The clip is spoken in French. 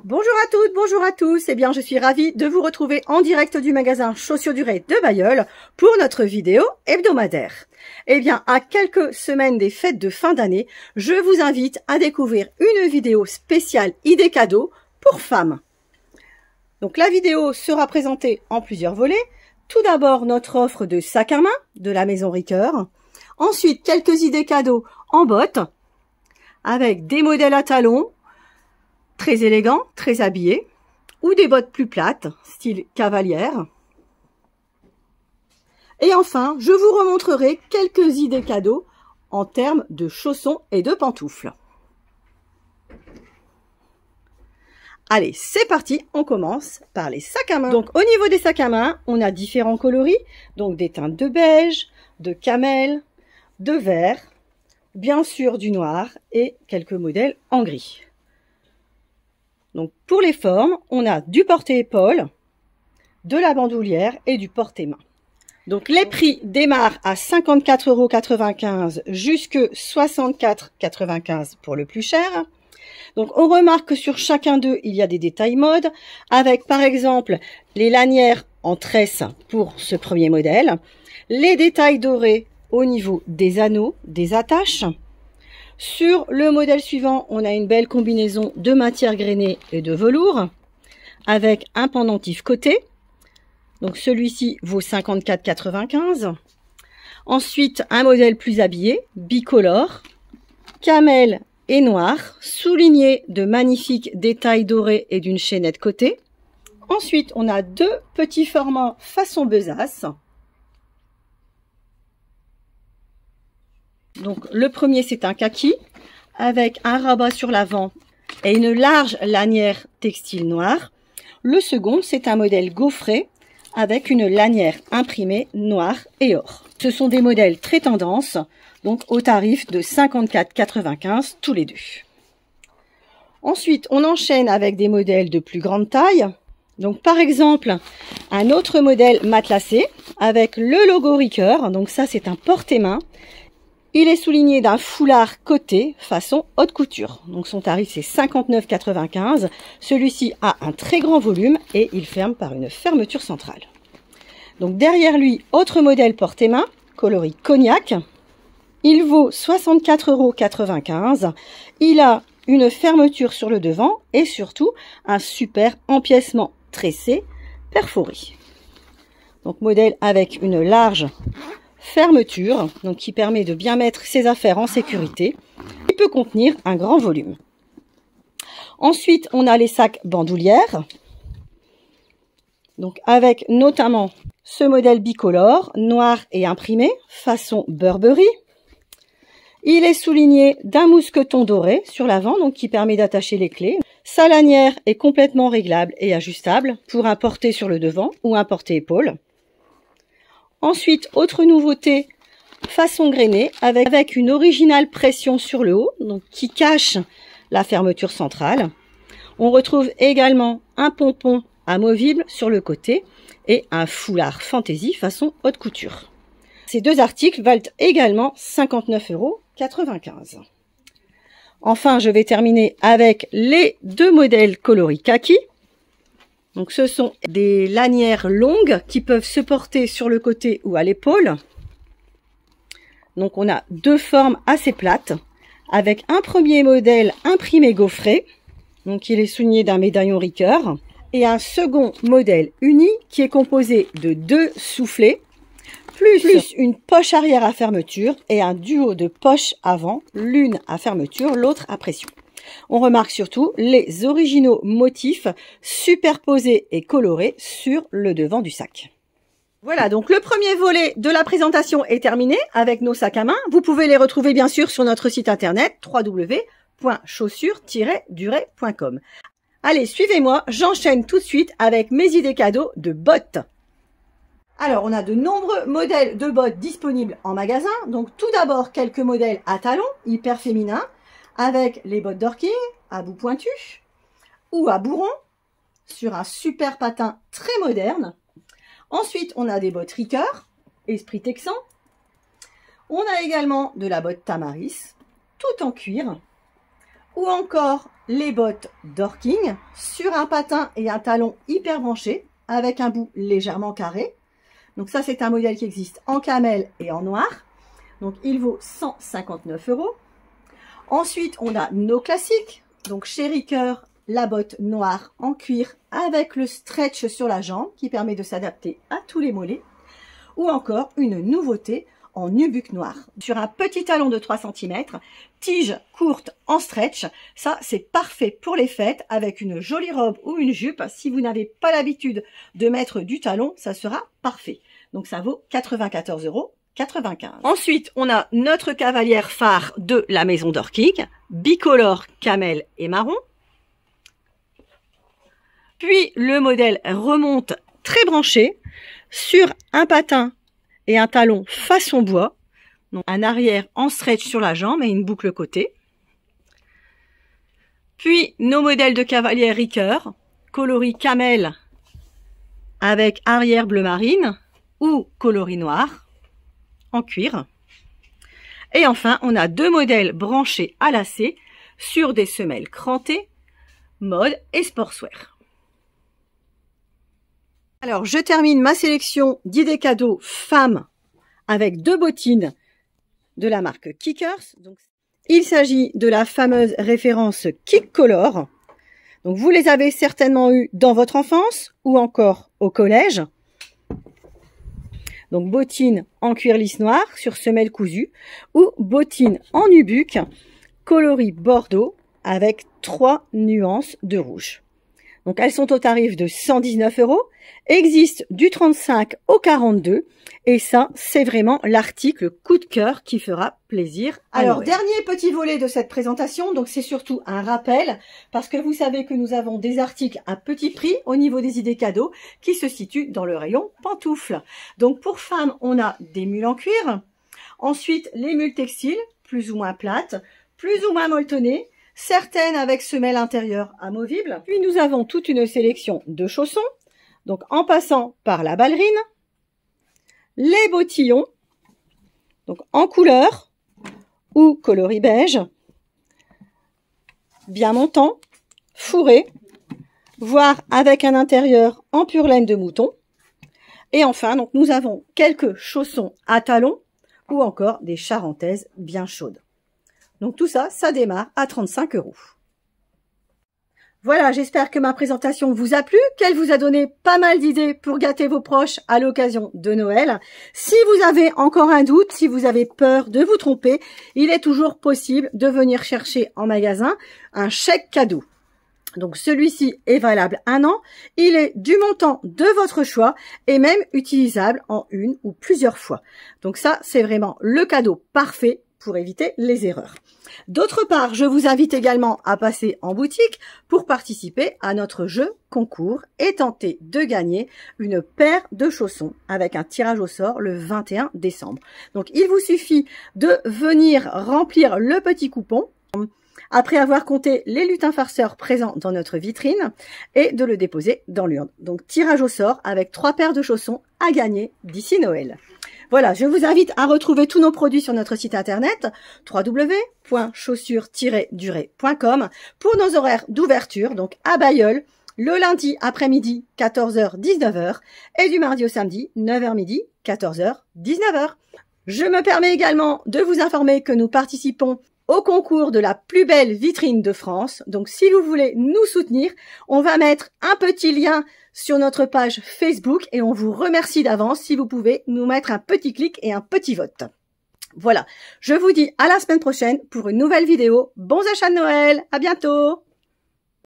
Bonjour à toutes, bonjour à tous. Eh bien, je suis ravie de vous retrouver en direct du magasin Chaussures Durée de Bailleul pour notre vidéo hebdomadaire. Eh bien, à quelques semaines des fêtes de fin d'année, je vous invite à découvrir une vidéo spéciale idées cadeaux pour femmes. Donc, la vidéo sera présentée en plusieurs volets. Tout d'abord, notre offre de sac à main de la maison Ricoeur. Ensuite, quelques idées cadeaux en bottes avec des modèles à talons très élégants, très habillés, ou des bottes plus plates, style cavalière. Et enfin, je vous remontrerai quelques idées cadeaux en termes de chaussons et de pantoufles. Allez, c'est parti, on commence par les sacs à main. Donc au niveau des sacs à main, on a différents coloris, donc des teintes de beige, de camel, de vert, bien sûr du noir et quelques modèles en gris. Donc pour les formes, on a du porté-épaule, de la bandoulière et du porté-main. Donc les prix démarrent à 54,95 € jusque 64,95 € pour le plus cher. Donc on remarque que sur chacun d'eux, il y a des détails mode, avec par exemple les lanières en tresse pour ce premier modèle, les détails dorés au niveau des anneaux, des attaches. Sur le modèle suivant, on a une belle combinaison de matière grainée et de velours avec un pendentif côté. Donc celui-ci vaut 54,95 €. Ensuite, un modèle plus habillé, bicolore, camel et noir, souligné de magnifiques détails dorés et d'une chaînette côté. Ensuite, on a deux petits formats façon besace. Donc le premier, c'est un kaki avec un rabat sur l'avant et une large lanière textile noire. Le second, c'est un modèle gaufré avec une lanière imprimée noire et or. Ce sont des modèles très tendance, donc au tarif de 54,95 € tous les deux. Ensuite, on enchaîne avec des modèles de plus grande taille. Donc par exemple, un autre modèle matelassé avec le logo Ricoeur. Donc ça, c'est un porte-main. Il est souligné d'un foulard côté façon haute couture. Donc son tarif c'est 59,95 €. Celui-ci a un très grand volume et il ferme par une fermeture centrale. Donc derrière lui, autre modèle porte-main, coloris cognac. Il vaut 64,95 €. Il a une fermeture sur le devant et surtout un super empiècement tressé perforé. Donc modèle avec une large fermeture, donc qui permet de bien mettre ses affaires en sécurité. Il peut contenir un grand volume. Ensuite, on a les sacs bandoulières, donc avec notamment ce modèle bicolore, noir et imprimé, façon Burberry. Il est souligné d'un mousqueton doré sur l'avant, donc qui permet d'attacher les clés. Sa lanière est complètement réglable et ajustable pour un porté sur le devant ou un porté-épaule. Ensuite, autre nouveauté, façon grainée avec une originale pression sur le haut, donc qui cache la fermeture centrale. On retrouve également un pompon amovible sur le côté et un foulard fantaisie façon haute couture. Ces deux articles valent également 59,95 €. Enfin, je vais terminer avec les deux modèles coloris kaki. Donc ce sont des lanières longues qui peuvent se porter sur le côté ou à l'épaule. Donc on a deux formes assez plates avec un premier modèle imprimé gaufré. Donc il est souligné d'un médaillon Ricoeur. Et un second modèle uni qui est composé de deux soufflets plus une poche arrière à fermeture et un duo de poches avant, l'une à fermeture, l'autre à pression. On remarque surtout les originaux motifs superposés et colorés sur le devant du sac. Voilà, donc le premier volet de la présentation est terminé avec nos sacs à main. Vous pouvez les retrouver bien sûr sur notre site internet www.chaussures-durée.com. Allez, suivez-moi, j'enchaîne tout de suite avec mes idées cadeaux de bottes. Alors, on a de nombreux modèles de bottes disponibles en magasin. Donc tout d'abord, quelques modèles à talons hyper féminins, avec les bottes Dorking à bout pointu ou à bourron sur un super patin très moderne. Ensuite, on a des bottes Ricoeur, esprit texan. On a également de la botte Tamaris, tout en cuir. ou encore les bottes Dorking sur un patin et un talon hyper branché avec un bout légèrement carré. Donc ça, c'est un modèle qui existe en camel et en noir. Donc il vaut 159 €. Ensuite, on a nos classiques. Donc chez Ricoeur, la botte noire en cuir avec le stretch sur la jambe qui permet de s'adapter à tous les mollets. Ou encore une nouveauté en nubuck noir. Sur un petit talon de 3 cm, tige courte en stretch. Ça, c'est parfait pour les fêtes avec une jolie robe ou une jupe. Si vous n'avez pas l'habitude de mettre du talon, ça sera parfait. Donc ça vaut 94,95 €. Ensuite, on a notre cavalière phare de la maison Dorking, bicolore camel et marron. Puis le modèle remonte très branché sur un patin et un talon façon bois. Donc un arrière en stretch sur la jambe et une boucle côté. Puis nos modèles de cavalière Ricoeur, coloris camel avec arrière bleu marine ou coloris noir en cuir. Et enfin, on a deux modèles branchés à lacets sur des semelles crantées, mode et sportswear. Alors, je termine ma sélection d'idées cadeaux femmes avec deux bottines de la marque Kickers. Donc, il s'agit de la fameuse référence Kick Color. Donc, vous les avez certainement eues dans votre enfance ou encore au collège. Donc, bottines en cuir lisse noir sur semelle cousue ou bottines en nubuck coloris bordeaux avec 3 nuances de rouge. Donc, elles sont au tarif de 119 €, existent du 35 au 42 et ça, c'est vraiment l'article coup de cœur qui fera plaisir à Noël. Alors, dernier petit volet de cette présentation, donc c'est surtout un rappel parce que vous savez que nous avons des articles à petit prix au niveau des idées cadeaux qui se situent dans le rayon pantoufles. Donc, pour femmes, on a des mules en cuir, ensuite les mules textiles, plus ou moins plates, plus ou moins molletonnées, certaines avec semelle intérieure amovible. Puis nous avons toute une sélection de chaussons, donc en passant par la ballerine, les bottillons, donc en couleur ou coloris beige, bien montant, fourré, voire avec un intérieur en pure laine de mouton. Et enfin, donc nous avons quelques chaussons à talons ou encore des charentaises bien chaudes. Donc tout ça, ça démarre à 35 €. Voilà, j'espère que ma présentation vous a plu, qu'elle vous a donné pas mal d'idées pour gâter vos proches à l'occasion de Noël. Si vous avez encore un doute, si vous avez peur de vous tromper, il est toujours possible de venir chercher en magasin un chèque cadeau. Donc celui-ci est valable 1 an, il est du montant de votre choix et même utilisable en une ou plusieurs fois. Donc ça, c'est vraiment le cadeau parfait pour éviter les erreurs. D'autre part, je vous invite également à passer en boutique pour participer à notre jeu concours et tenter de gagner une paire de chaussons avec un tirage au sort le 21 décembre. Donc, il vous suffit de venir remplir le petit coupon après avoir compté les lutins farceurs présents dans notre vitrine et de le déposer dans l'urne. Donc, tirage au sort avec 3 paires de chaussons à gagner d'ici Noël. Voilà, je vous invite à retrouver tous nos produits sur notre site internet www.chaussures-durée.com pour nos horaires d'ouverture, donc à Bailleul, le lundi après-midi 14h-19h et du mardi au samedi 9h midi 14h-19h. Je me permets également de vous informer que nous participons au concours de la plus belle vitrine de France. Donc, si vous voulez nous soutenir, on va mettre un petit lien sur notre page Facebook et on vous remercie d'avance si vous pouvez nous mettre un petit clic et un petit vote. Voilà, je vous dis à la semaine prochaine pour une nouvelle vidéo. Bons achats de Noël, à bientôt!